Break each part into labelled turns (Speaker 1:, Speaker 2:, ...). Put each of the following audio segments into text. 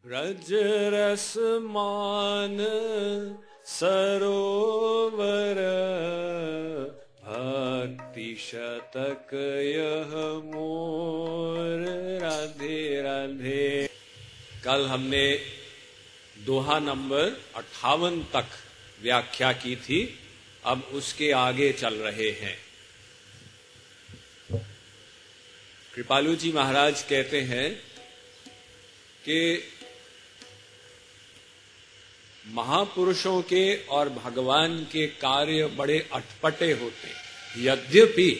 Speaker 1: ब्रज रस मान सरोवर भक्ति शतक यह मोर राधे राधे। कल हमने दोहा नंबर 58 तक व्याख्या की थी, अब उसके आगे चल रहे हैं। कृपालु जी महाराज कहते हैं कि महापुरुषों के और भगवान के कार्य बड़े अटपटे होते, यद्यपि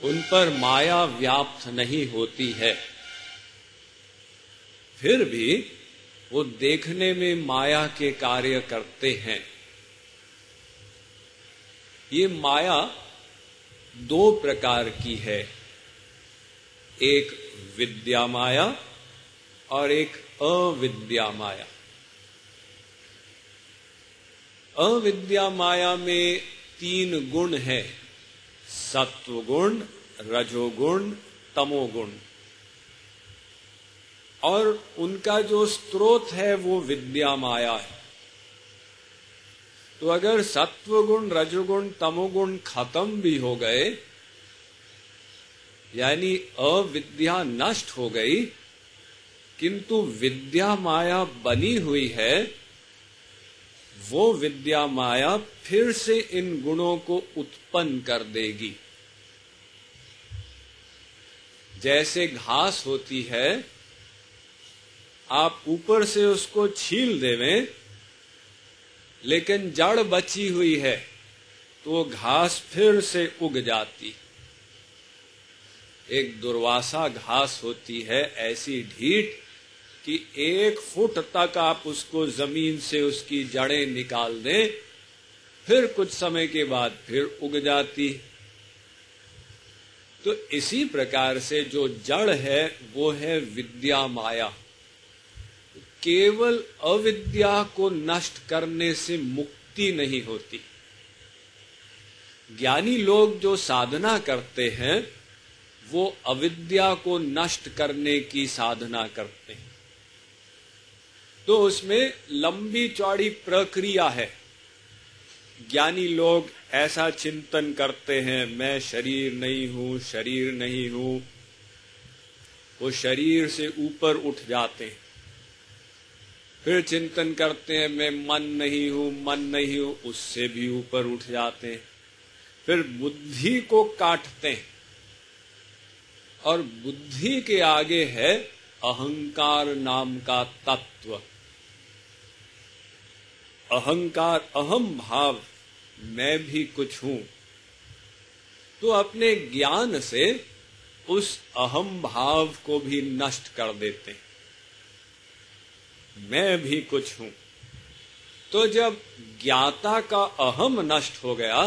Speaker 1: उन पर माया व्याप्त नहीं होती है, फिर भी वो देखने में माया के कार्य करते हैं। ये माया दो प्रकार की है, एक विद्या माया और एक अविद्या माया। अविद्या माया में 3 गुण हैं, सत्व गुण, रजोगुण, तमोगुण, और उनका जो स्रोत है वो विद्या माया है। तो अगर सत्व गुण, रजोगुण, तमोगुण खत्म भी हो गए, यानी अविद्या नष्ट हो गई, किंतु विद्या माया बनी हुई है, वो विद्या माया फिर से इन गुणों को उत्पन्न कर देगी। जैसे घास होती है, आप ऊपर से उसको छील देवें, लेकिन जड़ बची हुई है तो वो घास फिर से उग जाती। एक दुर्वासा घास होती है, ऐसी ढीठ कि 1 फुट तक आप उसको जमीन से उसकी जड़ें निकाल दें, फिर कुछ समय के बाद फिर उग जाती। तो इसी प्रकार से जो जड़ है वो है विद्या माया। केवल अविद्या को नष्ट करने से मुक्ति नहीं होती। ज्ञानी लोग जो साधना करते हैं वो अविद्या को नष्ट करने की साधना करते हैं, तो उसमें लंबी चौड़ी प्रक्रिया है। ज्ञानी लोग ऐसा चिंतन करते हैं, मैं शरीर नहीं हूं, शरीर नहीं हूं, वो शरीर से ऊपर उठ जाते हैं। फिर चिंतन करते हैं, मैं मन नहीं हूं, मन नहीं हूं, उससे भी ऊपर उठ जाते हैं। फिर बुद्धि को काटते हैं, और बुद्धि के आगे है अहंकार नाम का तत्व। अहंकार, अहम भाव, मैं भी कुछ हूं। तो अपने ज्ञान से उस अहम भाव को भी नष्ट कर देते हैं, मैं भी कुछ हूं। तो जब ज्ञाता का अहम नष्ट हो गया,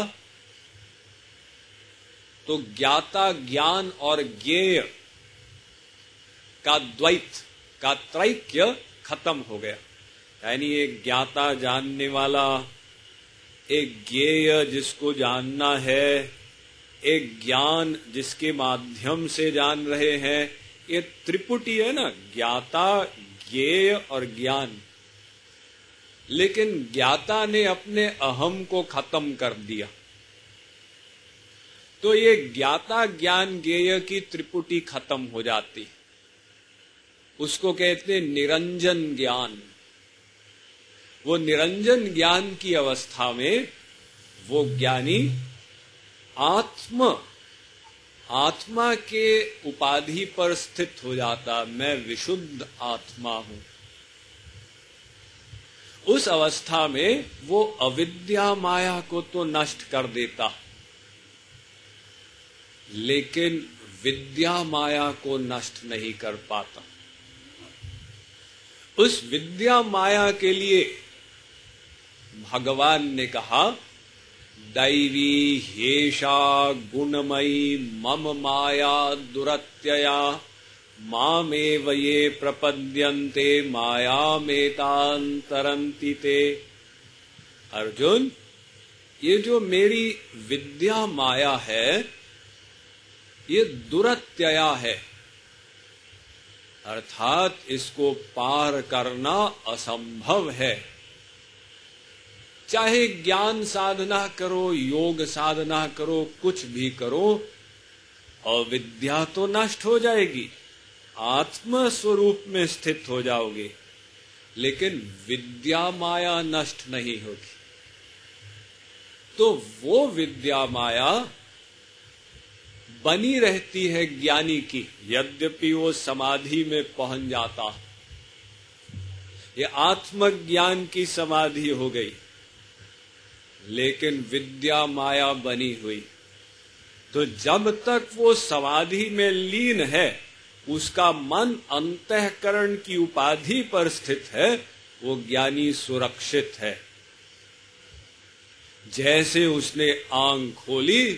Speaker 1: तो ज्ञाता ज्ञान और ज्ञेय का द्वैत, का त्रैक्य खत्म हो गया। यानी एक ज्ञाता जानने वाला, एक ज्ञेय जिसको जानना है, एक ज्ञान जिसके माध्यम से जान रहे हैं, ये त्रिपुटी है ना, ज्ञाता, ज्ञेय और ज्ञान। लेकिन ज्ञाता ने अपने अहम को खत्म कर दिया, तो ये ज्ञाता ज्ञान ज्ञेय की त्रिपुटी खत्म हो जाती। उसको कहते निरंजन ज्ञान। वो निरंजन ज्ञान की अवस्था में वो ज्ञानी आत्मा के उपाधि पर स्थित हो जाता, मैं विशुद्ध आत्मा हूं। उस अवस्था में वो अविद्या माया को तो नष्ट कर देता, लेकिन विद्या माया को नष्ट नहीं कर पाता। उस विद्या माया के लिए भगवान ने कहा, दैवी हेषा गुणमयी मम माया दुरत्यया मामेव ये प्रपद्यन्ते मायामेतान्तरन्ति ते। अर्जुन, ये जो मेरी विद्या माया है, ये दुरत्यया है। अर्थात इसको पार करना असंभव है। चाहे ज्ञान साधना करो, योग साधना करो, कुछ भी करो, अविद्या तो नष्ट हो जाएगी, आत्म स्वरूप में स्थित हो जाओगे, लेकिन विद्या माया नष्ट नहीं होगी। तो वो विद्या माया बनी रहती है ज्ञानी की, यद्यपि वो समाधि में पहुंच जाता। ये आत्मज्ञान की समाधि हो गई, लेकिन विद्या माया बनी हुई। तो जब तक वो समाधि में लीन है, उसका मन अंतःकरण की उपाधि पर स्थित है, वो ज्ञानी सुरक्षित है। जैसे उसने आंख खोली,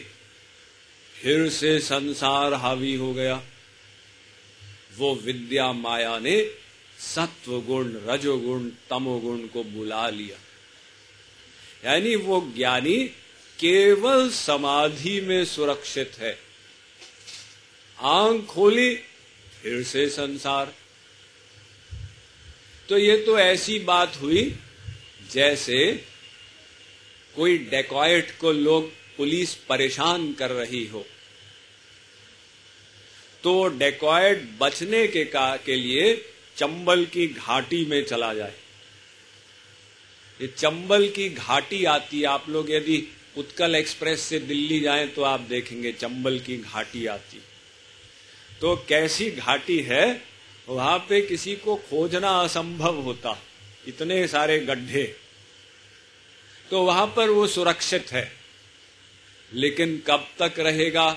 Speaker 1: फिर से संसार हावी हो गया, वो विद्या माया ने सत्व गुण, रजोगुण, तमोगुण को बुला लिया। यानी वो ज्ञानी केवल समाधि में सुरक्षित है। आंख खोली, फिर से संसार। तो ये तो ऐसी बात हुई जैसे कोई डेकॉइट को लोग पुलिस परेशान कर रही हो, तो डेकॉइट बचने के लिए चंबल की घाटी में चला जाए। ये चंबल की घाटी आती है, आप लोग यदि उत्कल एक्सप्रेस से दिल्ली जाएं तो आप देखेंगे चंबल की घाटी आती। तो कैसी घाटी है, वहां पे किसी को खोजना असंभव होता, इतने सारे गड्ढे। तो वहां पर वो सुरक्षित है, लेकिन कब तक रहेगा?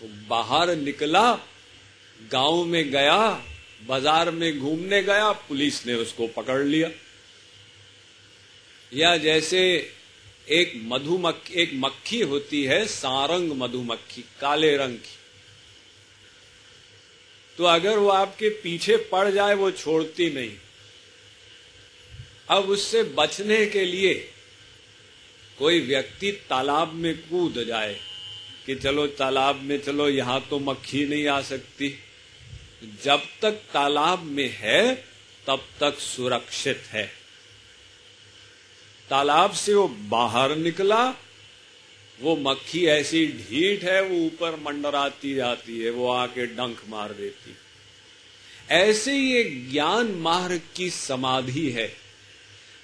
Speaker 1: वो बाहर निकला, गांव में गया, बाजार में घूमने गया, पुलिस ने उसको पकड़ लिया। या जैसे एक मक्खी होती है, सारंग मधुमक्खी, काले रंग की, तो अगर वो आपके पीछे पड़ जाए वो छोड़ती नहीं। अब उससे बचने के लिए कोई व्यक्ति तालाब में कूद जाए कि चलो तालाब में चलो, यहां तो मक्खी नहीं आ सकती। जब तक तालाब में है तब तक सुरक्षित है। तालाब से वो बाहर निकला, वो मक्खी ऐसी ढीठ है, वो ऊपर मंडराती जाती है, वो आके डंक मार देती। ऐसे ही एक ज्ञान मार्ग की समाधि है।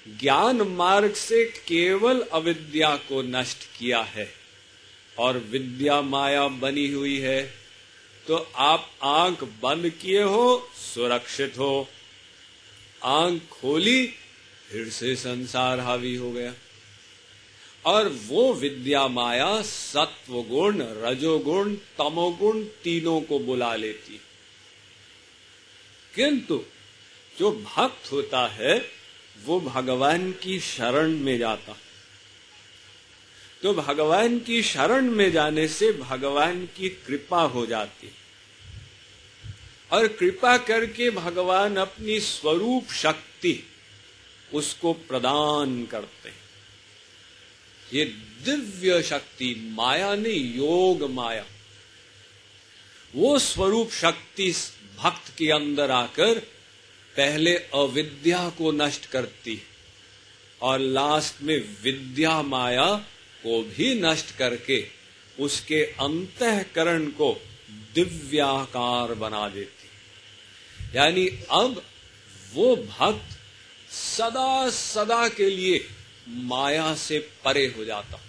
Speaker 1: ज्ञान मार्ग से केवल अविद्या को नष्ट किया है और विद्या माया बनी हुई है। तो आप आंख बंद किए हो, सुरक्षित हो। आंख खोली, फिर से संसार हावी हो गया। और वो विद्या माया सत्व गुण, रजोगुण, तमोगुण तीनों को बुला लेती। किंतु जो भक्त होता है वो भगवान की शरण में जाता। तो भगवान की शरण में जाने से भगवान की कृपा हो जाती, और कृपा करके भगवान अपनी स्वरूप शक्ति उसको प्रदान करते हैं। ये दिव्य शक्ति, माया नहीं, योग माया, वो स्वरूप शक्ति भक्त के अंदर आकर पहले अविद्या को नष्ट करती और लास्ट में विद्या माया को भी नष्ट करके उसके अंतःकरण को दिव्याकार बना देती। यानी अब वो भक्त सदा सदा के लिए माया से परे हो जाता।